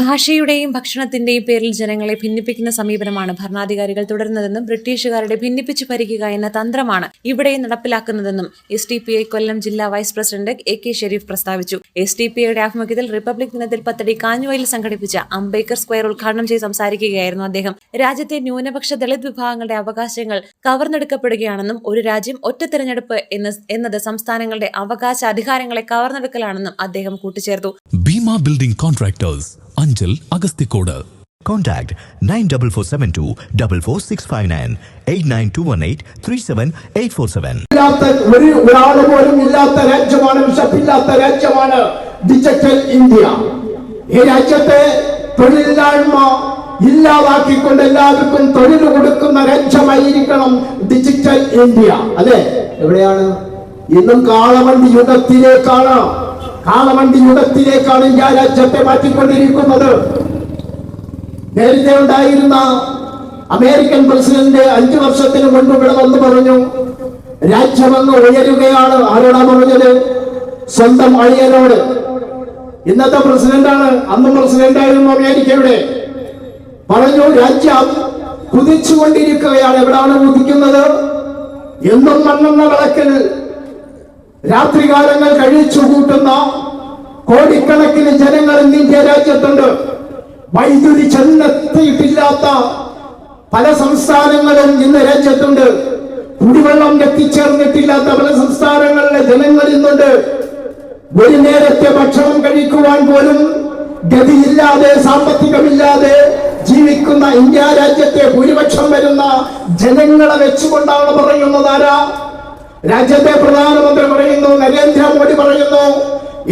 ഭാഷയുടെയും ഭക്ഷണത്തിന്റെയും പേരിൽ ജനങ്ങളെ ഭിന്നിപ്പിക്കുന്ന സമീപനമാണ് ഭരണാധികാരികൾ തുടരുന്നതെന്നും ബ്രിട്ടീഷുകാരുടെ ഭിന്നിപ്പിച്ചു ഭരിക്കുക എന്ന തന്ത്രമാണ് ഇവിടെ നടപ്പിലാക്കുന്നതെന്നും SDPI കൊല്ലം ജില്ലാ വൈസ് പ്രസിഡന്റ് AK ഷെരീഫ് പ്രസ്താവിച്ചു. SDPIയുടെ ആഭിമുഖ്യത്തിൽ റിപ്പബ്ലിക് ദിനത്തിൽ പത്തടി കാഞ്ഞുവയലിൽ സംഘടിപ്പിച്ച അംബേദ്കർ സ്ക്വയർ ഉദ്ഘാടനം ചെയ്ത് സംസാരിക്കുകയായിരുന്നു അദ്ദേഹം. രാജ്യത്തെ ന്യൂനപക്ഷ ദളിത് വിഭാഗങ്ങളുടെ അവകാശങ്ങൾ കവർന്നെടുക്കപ്പെടുകയാണെന്നും ഒരു രാജ്യം ഒറ്റ തിരഞ്ഞെടുപ്പ് എന്നത് സംസ്ഥാനങ്ങളുടെ അവകാശ അധികാരങ്ങളെ കവർന്നെടുക്കലാണെന്നും അദ്ദേഹം കൂട്ടിച്ചേർത്തു. Bhima building contractors Anchal Agasthikode. Contact 94472 44659 89218 37847. ഒരാള് പോലും ഇല്ലാത്ത രാജ്യമാണ്, വിശപ്പില്ലാത്ത രാജ്യമാണ് ഡിജിറ്റൽ ഇന്ത്യ. ഈ രാജ്യത്തെ തൊഴിലില്ലായ്മ ഇല്ലാതാക്കിക്കൊണ്ട് എല്ലാവർക്കും തൊഴിൽ കൊടുക്കുന്ന രാജ്യമായിരിക്കണം ഡിജിറ്റൽ ഇന്ത്യ. അതെ, എവിടെയാണ് ഇന്നും കാളവണ്ടി യുഗത്തിലേക്കാണ് ഇന്ത്യ രാജ്യത്തെ മാറ്റിക്കൊണ്ടിരിക്കുന്നത്. നേരത്തെ ഉണ്ടായിരുന്ന അമേരിക്കൻ പ്രസിഡന്റ് 5 വർഷത്തിന് മുൻപ് ഇവിടെ വന്ന് പറഞ്ഞു, രാജ്യമങ്ങ് ഉയരുകയാണ്. ആരോടാ പറഞ്ഞത്? സ്വന്തം അളിയനോട്. ഇന്നത്തെ പ്രസിഡന്റാണ്, അന്ന് പ്രസിഡന്റായിരുന്നു അമേരിക്കയുടെ. പറഞ്ഞു, രാജ്യം കുതിച്ചുകൊണ്ടിരിക്കുകയാണ്. എവിടാണ് കുതിക്കുന്നത്? എന്നും മണ്ണെണ്ണ വിളക്കിൽ രാത്രികാലങ്ങൾ കഴിച്ചു കൂട്ടുന്ന കോടിക്കണക്കിന് ജനങ്ങൾ ഇന്ന് ഇന്ത്യ രാജ്യത്തുണ്ട്. വൈദ്യുതി ചെന്നെത്തിയിട്ടില്ലാത്ത പല സംസ്ഥാനങ്ങളും ഇന്ന് രാജ്യത്തുണ്ട്. കുടിവെള്ളം എത്തിച്ചേർന്നിട്ടില്ലാത്ത പല സംസ്ഥാനങ്ങളിലെ ജനങ്ങൾ ഇന്നുണ്ട്. ഒരു നേരത്തെ ഭക്ഷണം കഴിക്കുവാൻ പോലും ഗതിയില്ലാതെ, സാമ്പത്തികമില്ലാതെ ജീവിക്കുന്ന ഇന്ത്യ രാജ്യത്തെ ഭൂരിപക്ഷം വരുന്ന ജനങ്ങളെ വെച്ചുകൊണ്ടാണ് പറയുന്നത്. ആരാ? രാജ്യത്തെ പ്രധാനമന്ത്രി പറയുന്നു, നരേന്ദ്രമോദി പറയുന്നു,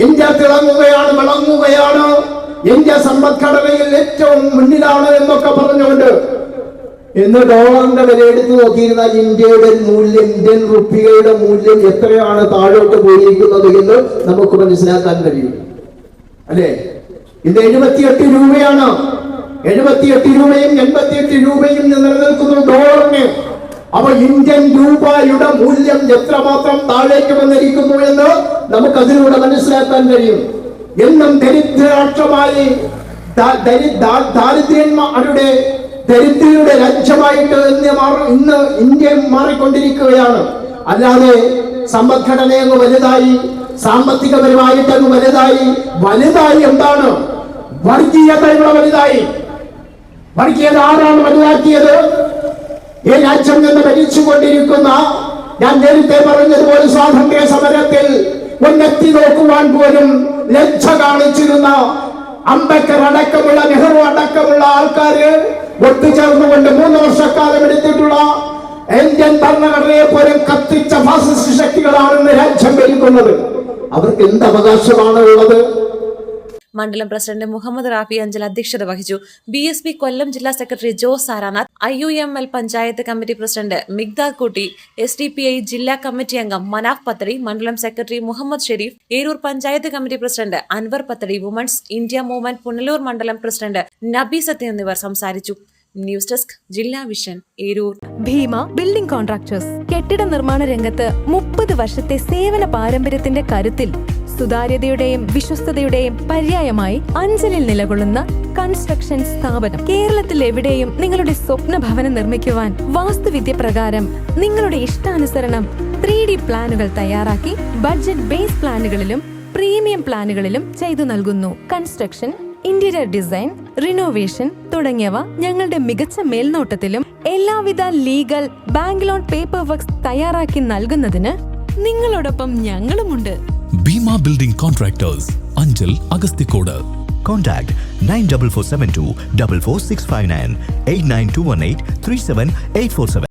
ഇന്ത്യ തിളങ്ങുകയാണ്, വിളങ്ങുകയാണ്, ഇന്ത്യ സമ്പദ്ഘടനയിൽ ഏറ്റവും മുന്നിലാണ് എന്നൊക്കെ പറഞ്ഞുകൊണ്ട്. ഇന്ന് ഡോളറിന്റെ വില എടുത്തു നോക്കിയിരുന്നാൽ ഇന്ത്യയുടെ മൂല്യം, ഇന്ത്യൻ റുപ്പിയുടെ മൂല്യം എത്രയാണ് താഴോട്ട് പോയിരിക്കുന്നത് എന്ന് നമുക്ക് മനസ്സിലാക്കാൻ കഴിയും. അല്ലെ, ഇന്ന് 78 രൂപയാണ്. 78 രൂപയും 88 രൂപയും നിലനിൽക്കുന്നു ഡോളറിന്. അപ്പൊ ഇന്ത്യൻ രൂപയുടെ മൂല്യം എത്രമാത്രം താഴേക്ക് വന്നിരിക്കുന്നു എന്ന് നമുക്ക് അതിലൂടെ മനസ്സിലാക്കാൻ കഴിയും. എന്നും ദരിദ്രരാഷ്ട്രമായി, ദരിദ്രയുടെ രാജ്യമായിട്ട് ഇന്ന് ഇന്ത്യ മാറിക്കൊണ്ടിരിക്കുകയാണ്. അല്ലാതെ സമ്പദ്ഘടനയങ്ങ് വലുതായി, സാമ്പത്തികപരമായിട്ടങ്ങ് വലുതായി എന്താണ്? വർഗീയത ഇവിടെ വലുതായി. വർഗീയത ആരാണ് വലുതാക്കിയത്? ഈ രാജ്യം നിന്ന് ഭരിച്ചുകൊണ്ടിരിക്കുന്ന, ഞാൻ നേരത്തെ പറഞ്ഞതുപോലെ സ്വാതന്ത്ര്യ സമരത്തിൽ ഒന്നെത്തി നോക്കുവാൻ പോലും ലജ്ജ കാണിച്ചിരുന്ന അംബേദ്കർ അടക്കമുള്ള, നെഹ്റു അടക്കമുള്ള ആൾക്കാര് ഒത്തുചേർന്നുകൊണ്ട് 3 വർഷക്കാലം എടുത്തിട്ടുള്ള ഇന്ത്യൻ ഭരണഘടനയെ പോലും കത്തിച്ച ഫാസിസ്റ്റ് ശക്തികളാണെന്ന് രാജ്യം ഭരിക്കുന്നത്. അവർക്ക് എന്ത് അവകാശമാണ് ഉള്ളത്? മണ്ഡലം പ്രസിഡന്റ് മുഹമ്മദ് റാഫി അഞ്ചൽ അധ്യക്ഷത വഹിച്ചു. BSP കൊല്ലം ജില്ലാ secretary Jose Saranath, IUML panchayat committee president Migdad Kutty, SDPI ജില്ലാ കമ്മിറ്റി അംഗം മനാഫ് പത്തടി, മണ്ഡലം secretary Muhammad Sharif, Eroor panchayat committee president Anwar Pathadi, women's India movement Punalur മണ്ഡലം പ്രസിഡന്റ് നബി സത്യ എന്നിവർ സംസാരിച്ചു. ന്യൂസ് ഡെസ്ക് ജില്ലാ vision, Eroor. Bhima building contractors കെട്ടിട നിർമ്മാണ രംഗത്ത് 30 വർഷത്തെ സേവന പാരമ്പര്യത്തിന്റെ കരുത്തിൽ സുതാര്യതയുടെയും വിശ്വസ്തതയുടെയും പര്യായമായി അഞ്ചലിൽ നിലകൊള്ളുന്ന കൺസ്ട്രക്ഷൻ സ്ഥാപനം. കേരളത്തിൽ എവിടെയും നിങ്ങളുടെ സ്വപ്ന ഭവനം നിർമ്മിക്കുവാൻ വാസ്തുവിദ്യ പ്രകാരം നിങ്ങളുടെ ഇഷ്ടാനുസരണം 3D പ്ലാനുകൾ തയ്യാറാക്കി ബഡ്ജറ്റ് ബേസ് പ്ലാനുകളിലും പ്രീമിയം പ്ലാനുകളിലും ചെയ്തു നൽകുന്നു. കൺസ്ട്രക്ഷൻ, ഇന്റീരിയർ ഡിസൈൻ, റിനോവേഷൻ തുടങ്ങിയവ ഞങ്ങളുടെ മികച്ച മേൽനോട്ടത്തിലും എല്ലാവിധ legal, bank loan, paper works തയ്യാറാക്കി നൽകുന്നതിന് നിങ്ങളോടൊപ്പം ഞങ്ങളുമുണ്ട്. Bhima building contractors Anchal Agasthikode. Contact 94472 44659 89218 37847.